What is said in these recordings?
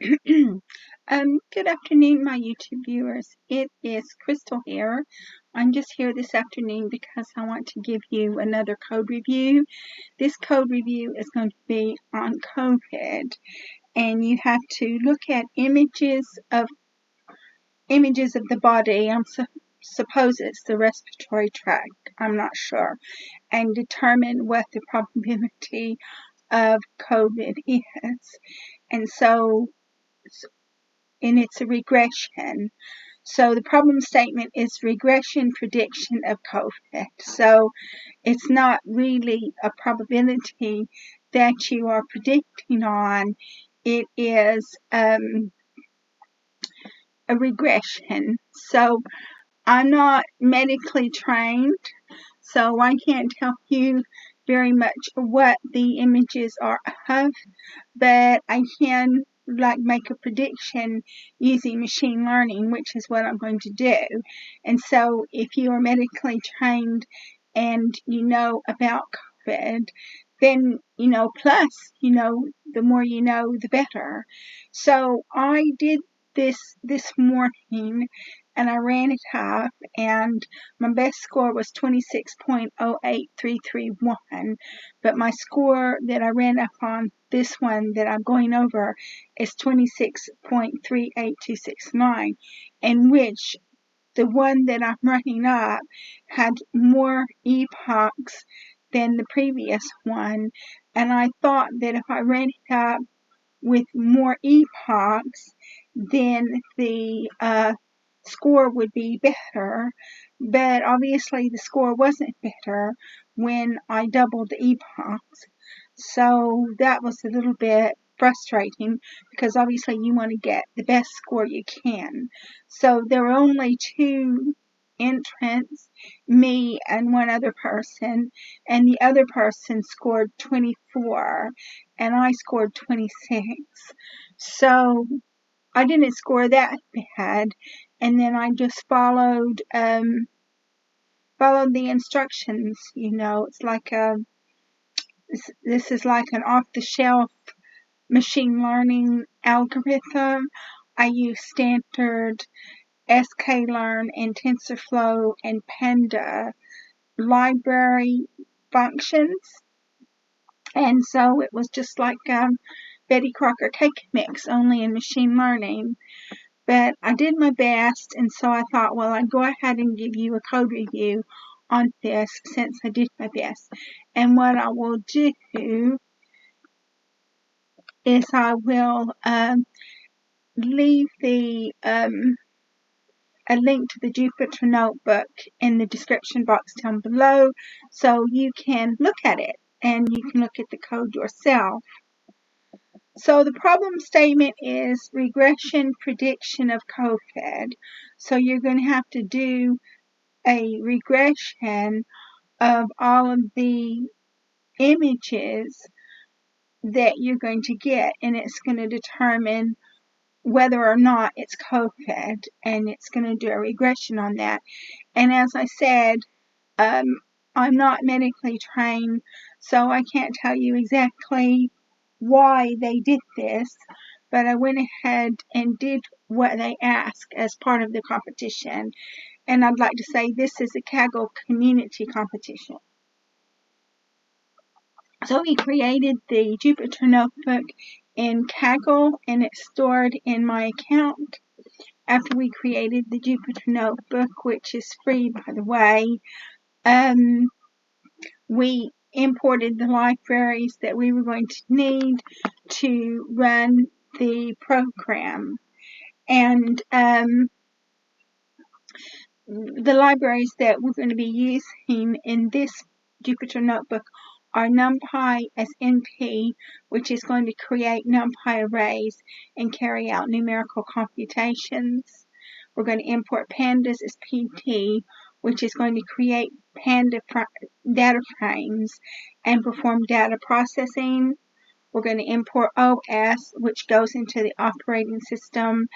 Good afternoon, my YouTube viewers. It is Crystal here. I'm just here this afternoon because I want to give you another code review. This code review is going to be on COVID, and you have to look at images of the body. Suppose it's the respiratory tract. I'm not sure, and determine what the probability of COVID is. And it's a regression. So the problem statement is regression prediction of COVID. So it's not really a probability that you are predicting on. It is a regression. So I'm not medically trained, so I can't tell you very much what the images are of, but I can make a prediction using machine learning, which is what I'm going to do. And so if you are medically trained and you know about COVID, then plus the more you know, the better. So I did this morning, and I ran it up, and my best score was 26.08331, but my score that I ran up on this one that I'm going over is 26.38269, in which the one that I'm running up had more epochs than the previous one, and I thought that if I ran it up with more epochs, then the score would be better, but obviously the score wasn't better when I doubled the epochs. So that was a little bit frustrating, because obviously you want to get the best score you can. So there were only two entrants, me and one other person, and the other person scored 24 and I scored 26. So I didn't score that bad, and then I just followed the instructions. It's like this is like an off-the-shelf machine learning algorithm. I use standard sklearn and Tensorflow and Panda library functions, and so it was just like Betty Crocker cake mix, only in machine learning. But I did my best, and so I thought, well, I'd go ahead and give you a code review on this since I did my best. And what I will do is I will leave a link to the Jupyter notebook in the description box down below, so you can look at it and you can look at the code yourself. So the problem statement is regression prediction of COVID. So you're going to have to do a regression of all of the images that you're going to get, and it's going to determine whether or not it's COVID, and it's going to do a regression on that. And as I said, I'm not medically trained, so I can't tell you exactly why they did this, but I went ahead and did what they asked as part of the competition. And I'd like to say this is a Kaggle community competition. So we created the Jupyter notebook in Kaggle, and it's stored in my account. After we created the Jupyter notebook, which is free, by the way, we imported the libraries that we were going to need to run the program. And the libraries that we're going to be using in this Jupyter notebook are NumPy as NP, which is going to create NumPy arrays and carry out numerical computations. We're going to import Pandas as PT, which is going to create Panda data frames and perform data processing. We're going to import OS, which goes into the operating system.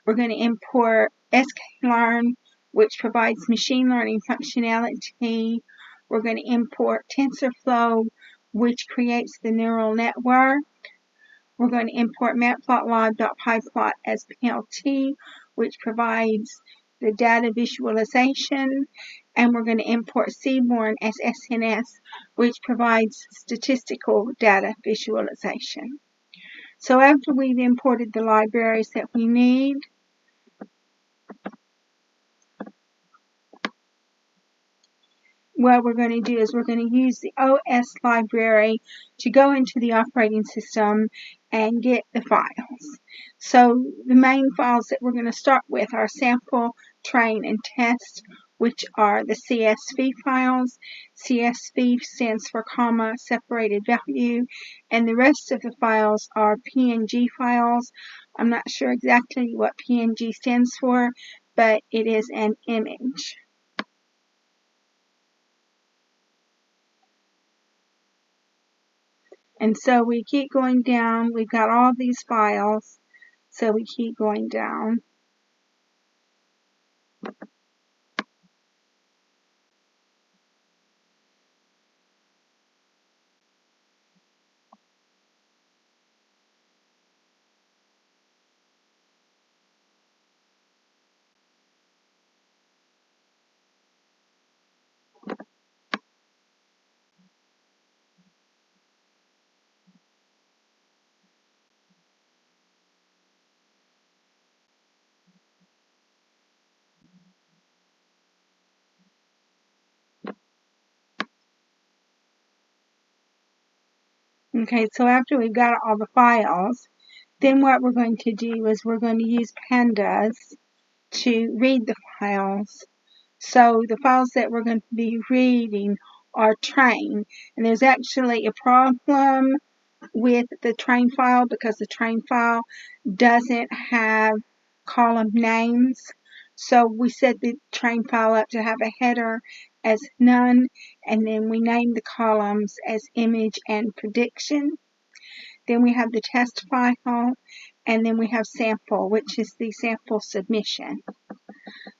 We're going to import sklearn, which provides machine learning functionality. We're going to import Tensorflow, which creates the neural network. We're going to import matplotlib.pyplot as PLT, which provides the data visualization, and we're going to import Seaborn as SNS, which provides statistical data visualization. So after we've imported the libraries that we need, what we're going to do is we're going to use the OS library to go into the operating system and get the files. So the main files that we're going to start with are sample, train, and test, which are the CSV files. CSV stands for comma separated value, and the rest of the files are PNG files. I'm not sure exactly what PNG stands for, but it is an image. And so we keep going down. We've got all these files, so we keep going down. Okay, so after we've got all the files, then what we're going to do is we're going to use pandas to read the files. So the files that we're going to be reading are train, and there's actually a problem with the train file because the train file doesn't have column names. So we set the train file up to have a header as none, and then we name the columns as image and prediction. Then we have the test file, and then we have sample, which is the sample submission.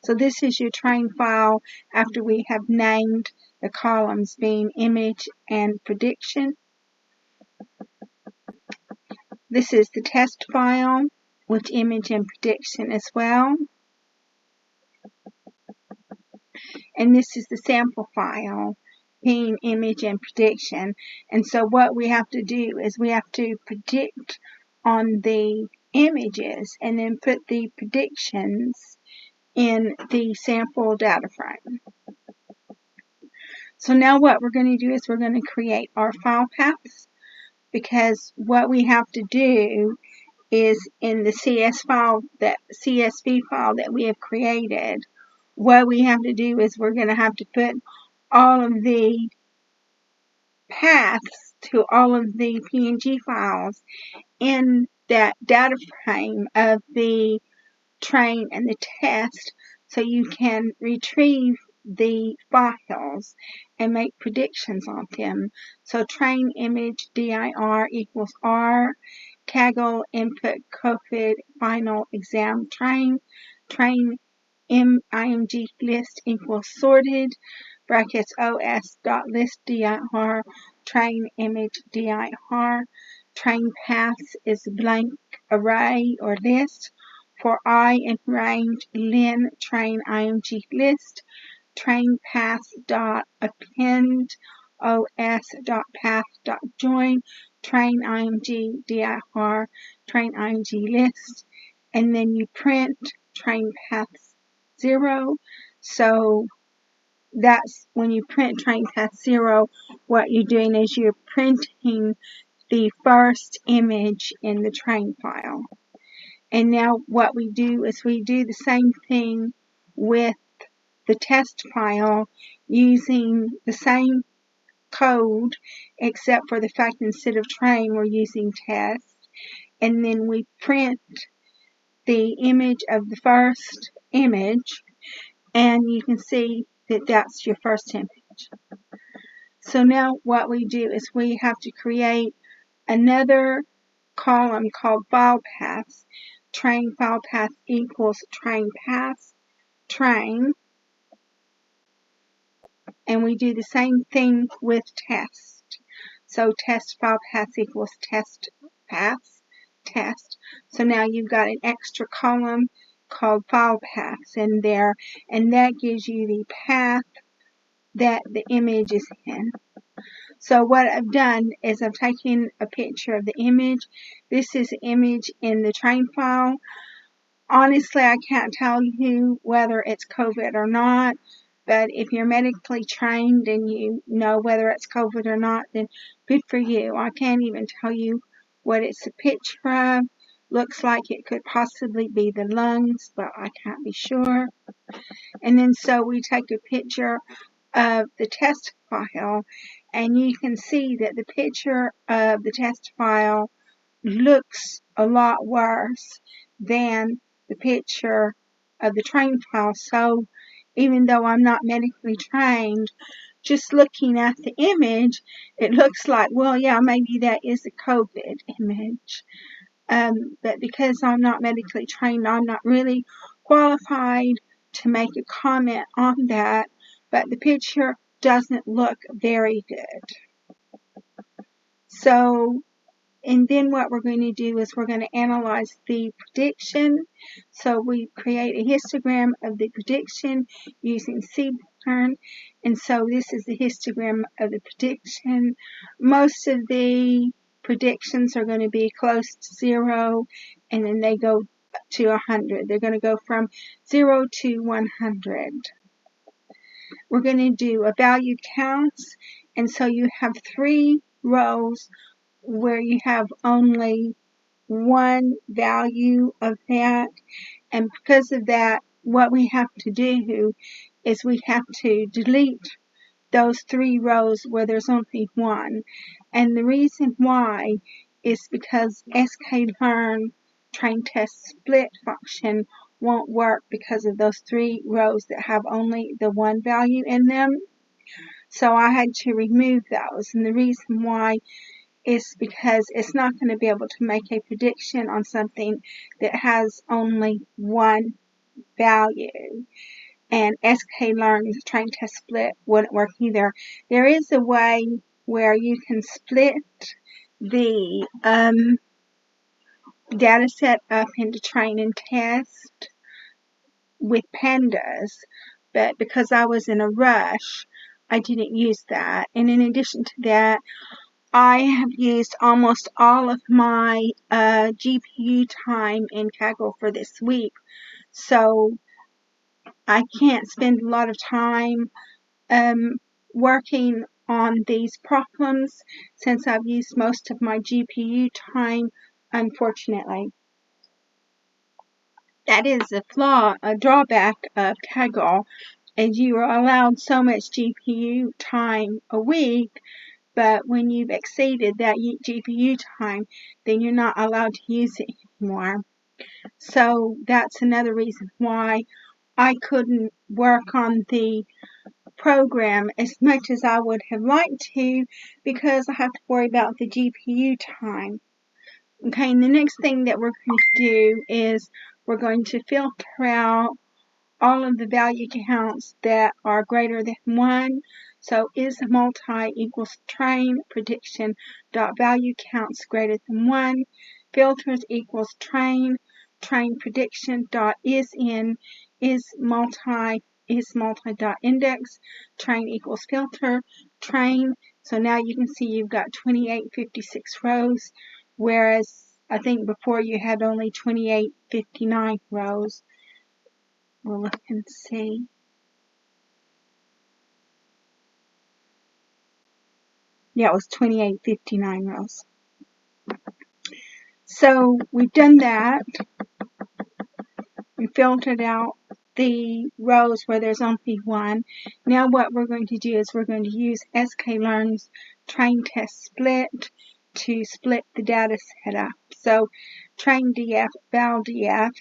So this is your train file after we have named the columns being image and prediction. This is the test file with image and prediction as well. And this is the sample file being image and prediction. And so what we have to do is we have to predict on the images and then put the predictions in the sample data frame. So now what we're going to do is we're going to create our file paths, because what we have to do is in the CSV file that we have created, what we have to do is we're going to have to put all of the paths to all of the PNG files in that data frame of the train and the test, so you can retrieve the files and make predictions on them. So train image dir equals R, Kaggle input COVID final exam train img list equals sorted, brackets os dot list dir, train image dir, train paths is blank array or list. For I in range len train img list, train paths dot append os dot path dot join, train img dir, train img list, and then you print train paths 0. So that's when you print train path 0, what you're doing is you're printing the first image in the train file. And now what we do is we do the same thing with the test file using the same code, except for the fact instead of train we're using test, and then we print the image of the first image, and you can see that that's your first image. So now what we do is we have to create another column called file paths. Train file path equals train paths train, and we do the same thing with test. So test file paths equals test paths, test. So now you've got an extra column called file paths in there, and that gives you the path that the image is in. So what I've done is I've taken a picture of the image. This is the image in the train file. Honestly, I can't tell you whether it's COVID or not, but if you're medically trained and you know whether it's COVID or not, then good for you. I can't even tell you what it's a picture of. Looks like it could possibly be the lungs, but I can't be sure. And then so we take a picture of the test file, and you can see that the picture of the test file looks a lot worse than the picture of the train file. So even though I'm not medically trained, just looking at the image, it looks like, well, yeah, maybe that is a COVID image. But because I'm not medically trained, I'm not really qualified to make a comment on that. But the picture doesn't look very good. So, and then what we're going to do is we're going to analyze the prediction. So we create a histogram of the prediction using Seaborn. And so this is the histogram of the prediction. Most of the predictions are going to be close to 0, and then they go to 100. They're going to go from 0 to 100. We're going to do a value counts, and so you have 3 rows where you have only one value of that, and because of that, what we have to do is we have to delete those 3 rows where there's only one. And the reason why is because sklearn train test split function won't work because of those 3 rows that have only the one value in them. So I had to remove those, and the reason why is because it's not going to be able to make a prediction on something that has only one value. And sklearn train test split wouldn't work either. There is a way where you can split the data set up into train and test with pandas, but because I was in a rush, I didn't use that. And in addition to that, I have used almost all of my GPU time in Kaggle for this week, so I can't spend a lot of time working on these problems since I've used most of my GPU time, unfortunately. That is a drawback of Kaggle, as you are allowed so much GPU time a week, but when you've exceeded that GPU time, then you're not allowed to use it anymore. So that's another reason why I couldn't work on the program as much as I would have liked to, because I have to worry about the GPU time. Okay, and the next thing that we're going to do is we're going to filter out all of the value counts that are greater than 1. So is multi equals train prediction dot value counts greater than 1. Filters equals train prediction dot is multi dot index. Train equals filter train. So now you can see you've got 2856 rows, whereas I think before you had only 2859 rows. We'll look and see. Yeah, it was 2859 rows. So we've done that. We filtered out the rows where there's only one. Now what we're going to do is we're going to use sklearn's train test split to split the data set up. So train df val df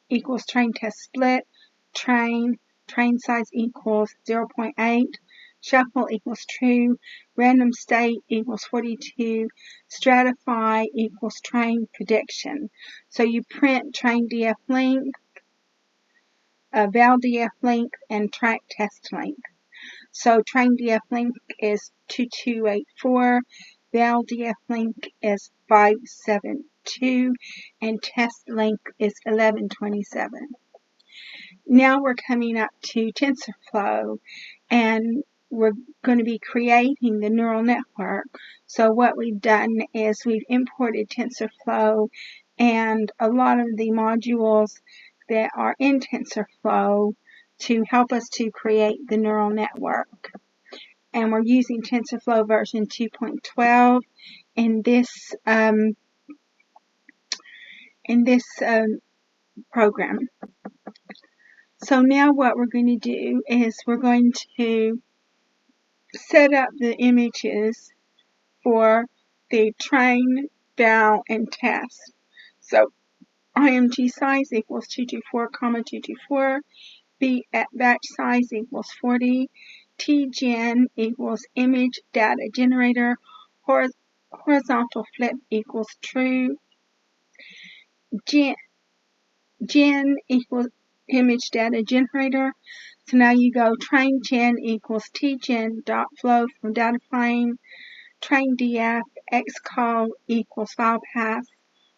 equals train test split, train size equals 0.8, shuffle equals true, random state equals 42, stratify equals train prediction. So you print train df length, val df length, and track test length. So train df length is 2284, val df length is 572. 2, and test length is 1127. Now we're coming up to TensorFlow, and we're going to be creating the neural network. So what we've done is we've imported TensorFlow and a lot of the modules that are in TensorFlow to help us to create the neural network. And we're using TensorFlow version 2.12 in this program. So now what we're going to do is we're going to set up the images for the train, val, and test. So IMG size equals 224, 224. B at batch size equals 40. Tgen equals image data generator. Horizontal flip equals true. Gen equals image data generator. So now you go train gen equals tgen dot flow from data frame. Train df xcall equals file path.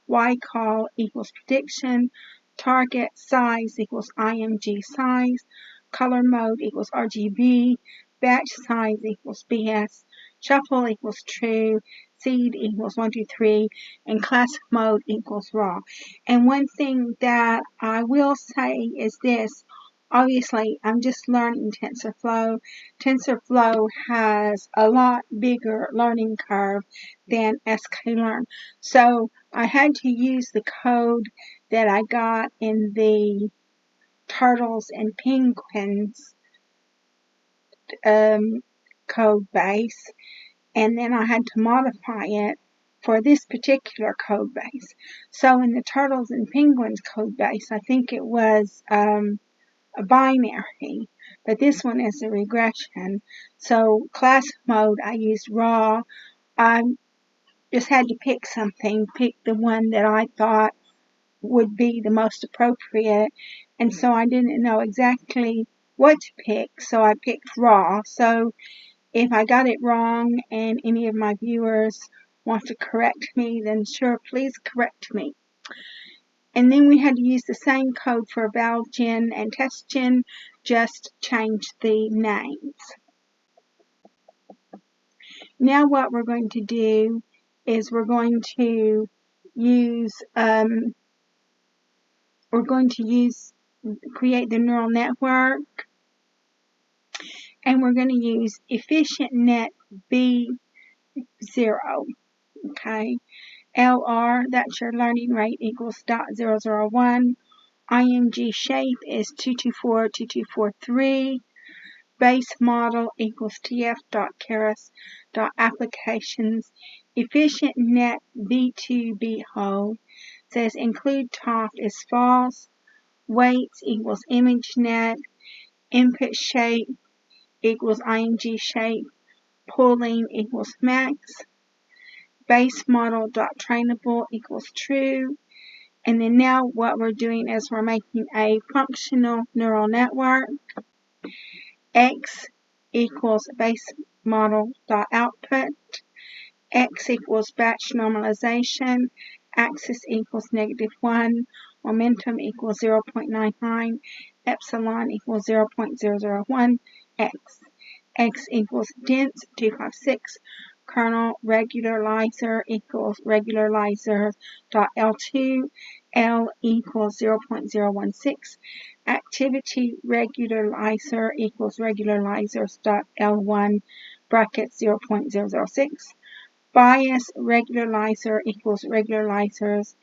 Ycall equals prediction. Target size equals IMG size. Color mode equals RGB. Batch size equals BS. Shuffle equals true. Seed equals 1, 2, 3. And class mode equals raw. And one thing that I will say is this. Obviously, I'm just learning TensorFlow. TensorFlow has a lot bigger learning curve than sklearn. So I had to use the code that I got in the turtles and penguins code base, and then I had to modify it for this particular code base. So in the turtles and penguins code base, I think it was a binary, but this one is a regression. So class mode, I used raw. I just had to pick something, pick the one that I thought would be the most appropriate, and so I didn't know exactly what to pick, so I picked raw. So if I got it wrong and any of my viewers want to correct me, then sure, please correct me. And then we had to use the same code for valgen and testgen, just change the names. Now what we're going to do is we're going to create the neural network, and we're going to use efficient net B0. Okay, LR, that's your learning rate, equals 0.001. IMG shape is 224, 2243. Base model equals tf.keras.applications. Efficient net B2 whole says include top is false. Weights equals image net. Input shape equals IMG shape. Pooling equals max. Base model dot trainable equals true. And then now what we're doing is we're making a functional neural network. X equals base model dot output. X equals batch normalization. Axis equals -1. Momentum equals 0.99. Epsilon equals 0.001. X. X equals dense 256. Kernel regularizer equals regularizer dot L2. L equals 0.016. Activity regularizer equals regulalizers dot L1 brackets 0.006. Bias regularizer equals regularizers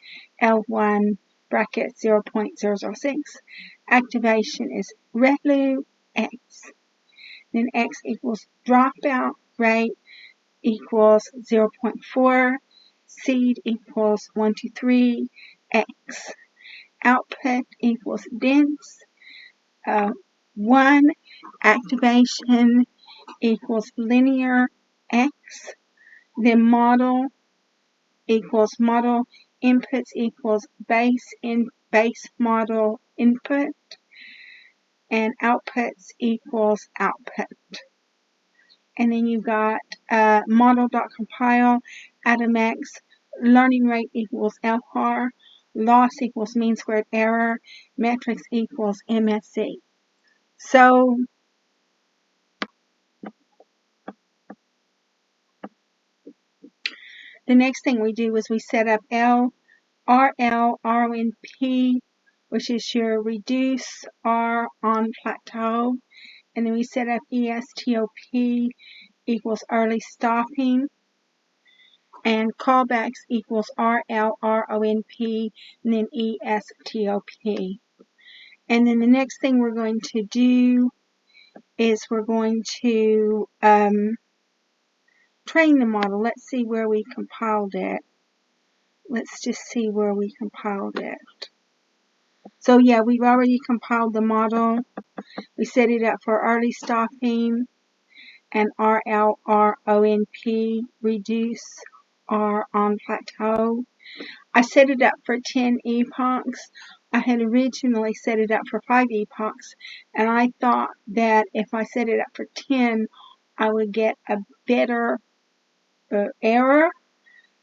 L1 bracket 0.006. Activation is relu X. Then X equals dropout rate equals 0.4. Seed equals 1, 2, 3 X. Output equals dense 1. Activation equals linear X. Then model equals model. Inputs equals base model input. And outputs equals output. And then you've got model.compile, AtomX, learning rate equals LR, loss equals mean squared error, metrics equals MSE. So the next thing we do is we set up RNP, which is your reduce R on plateau, and then we set up ESTOP equals early stopping, and callbacks equals RLRONP, and then ESTOP. And then the next thing we're going to do is we're going to train the model. Let's see where we compiled it. Let's just see where we compiled it. So yeah, we've already compiled the model. We set it up for early stopping and RLRONP, reduce R on plateau. I set it up for 10 epochs. I had originally set it up for 5 epochs, and I thought that if I set it up for 10, I would get a better error,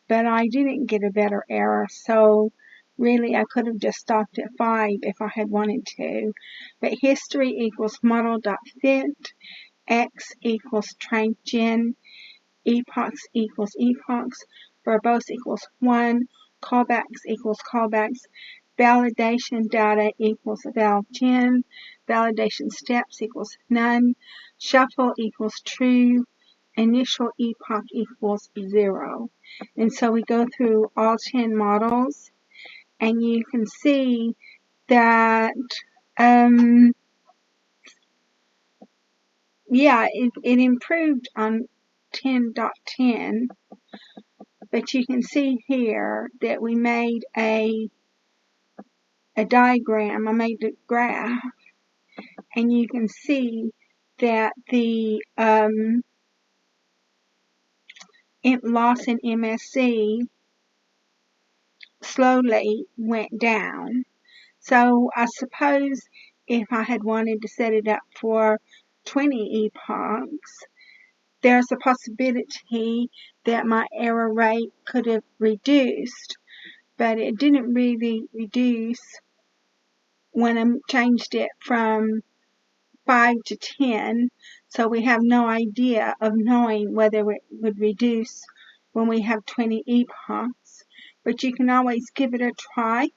but I didn't get a better error, so really I could have just stopped at 5 if I had wanted to. But history equals model.fit, x equals trainGen, epochs equals epochs, verbose equals 1, callbacks equals callbacks, validation data equals valgen, validation steps equals none, shuffle equals true, initial epoch equals 0. And so we go through all 10 models, and you can see that yeah, it improved on 10.10, but you can see here that we made a diagram. I made a graph, and you can see that the loss in MSE slowly went down. So I suppose if I had wanted to set it up for 20 epochs, there's a possibility that my error rate could have reduced, but it didn't really reduce when I changed it from 5 to 10, so we have no idea of knowing whether it would reduce when we have 20 epochs. But you can always give it a try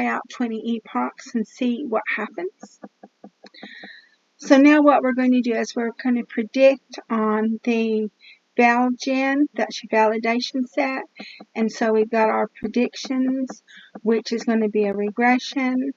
out 20 epochs and see what happens. So now what we're going to do is we're going to predict on the valgen, that's your validation set. And so we've got our predictions, which is going to be a regression.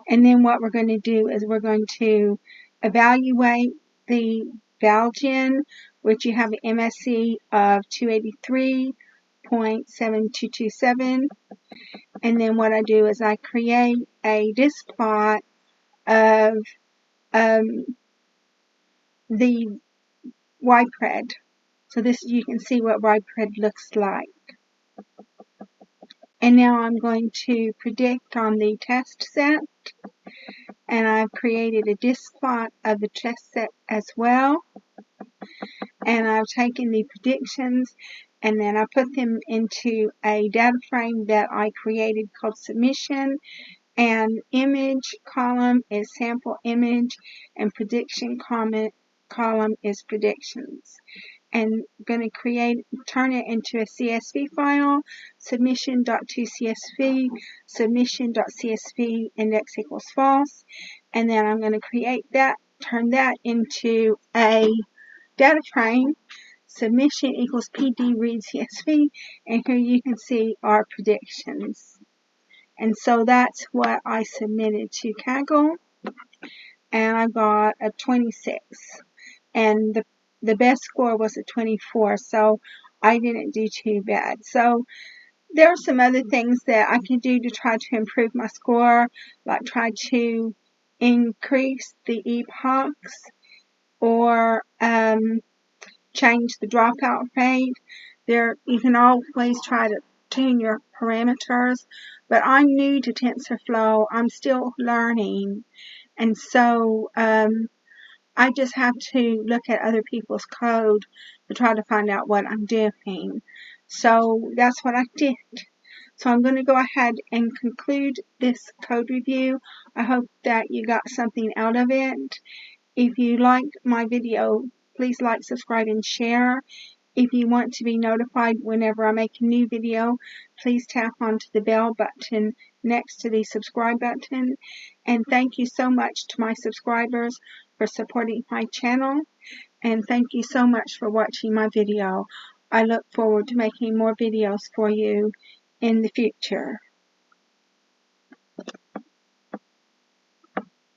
And then what we're going to do is we're going to evaluate the valgen, which you have an MSE of 283.7227. And then what I do is I create a disk plot of the YPRED. So this, you can see what YPRED looks like. And now I'm going to predict on the test set. And I've created a disk plot of the test set as well. And I've taken the predictions and then I put them into a data frame that I created called submission, and image column is sample image and prediction column is predictions. And I'm going to turn it into a CSV file, submission.tocsv, submission.csv, index equals false. And then I'm going to turn that into a data frame, submission equals PD read CSV, and here you can see our predictions. And so that's what I submitted to Kaggle, and I got a 26. And the best score was a 24, so I didn't do too bad. So there are some other things that I can do to try to improve my score, like try to increase the epochs or change the dropout rate. You can always try to tune your parameters. But I'm new to TensorFlow. I'm still learning. And so I just have to look at other people's code to try to find out what I'm doing. So that's what I did. So I'm going to go ahead and conclude this code review. I hope that you got something out of it. If you liked my video, please like, subscribe, and share. If you want to be notified whenever I make a new video, please tap onto the bell button next to the subscribe button. And thank you so much to my subscribers for supporting my channel. And thank you so much for watching my video. I look forward to making more videos for you in the future.